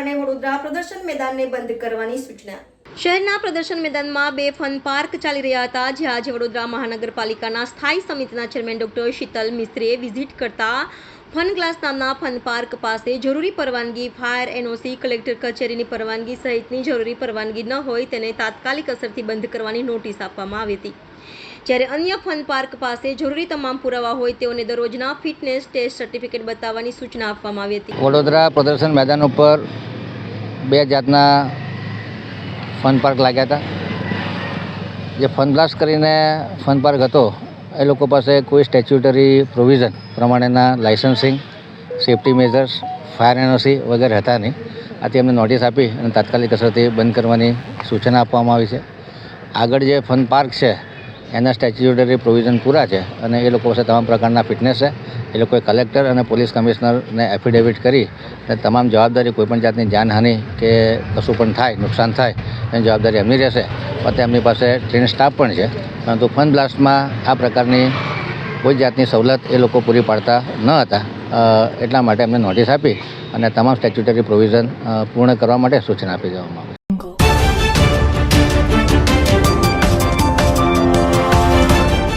કારણે વડોદરા પ્રદર્શન મેદાનને બંધ કરવાની સૂચના। શહેરના પ્રદર્શન મેદાનમાં બે ફન પાર્ક ચાલી રહ્યા હતા, જે આજે વડોદરા મહાનગરપાલિકાના સ્થાયી સમિતિના ચેરમેન ડોક્ટર શીતલ મિસ્ત્રીએ વિઝિટ કરતા ફન ગ્લાસ નામના ફન પાર્ક પાસે જરૂરી પરવાનગી, ફાયર, એનઓસી, કલેક્ટર કચેરીની પરવાનગી સહિતની જરૂરી પરવાનગી ન હોય તેને તાત્કાલિક અસરથી બંધ કરવાની નોટિસ આપવામાં આવી હતી। જ્યારે અન્ય ફન પાર્ક પાસે જરૂરી તમામ પુરાવા હોય તેઓને દરરોજના ફિટનેસ ટેસ્ટ સર્ટિફિકેટ બતાવવાની સૂચના આપવામાં આવી હતી। વડોદરા પ્રદર્શન મેદાન ઉપર બે જાતના ફન પાર્ક લાગ્યા હતા। જે ફન બ્લાસ્ટ કરીને ફન પાર્ક હતો એ લોકો પાસે કોઈ સ્ટેચ્યુટરી પ્રોવિઝન પ્રમાણેના licensing, safety measures, fire NOC વગેરે હતા નહીં। આથી એમને નોટિસ આપી અને તાત્કાલિક અસરથી બંધ કરવાની સૂચના આપવામાં આવી છે। આગળ જે ફન પાર્ક છે એના સ્ટેચ્યુટરી પ્રોવિઝન પૂરા છે અને એ લોકો પાસે તમામ પ્રકારના ફિટનેસ છે। એ લોકોએ કલેક્ટર અને પોલીસ કમિશનરને એફિડેવિટ કરી અને તમામ જવાબદારી કોઈપણ જાતની જાનહાનિ કે કશું પણ થાય, નુકસાન થાય એની જવાબદારી એમની રહેશે। પોતે એમની પાસે ટ્રેન સ્ટાફ પણ છે, પરંતુ ફન બ્લાસ્ટમાં આ પ્રકારની કોઈ જાતની સવલત એ લોકો પૂરી પાડતા ન હતા। એટલા માટે એમને નોટિસ આપી અને તમામ સ્ટેચ્યુટરી પ્રોવિઝન પૂર્ણ કરવા માટે સૂચના આપી દેવામાં આવી।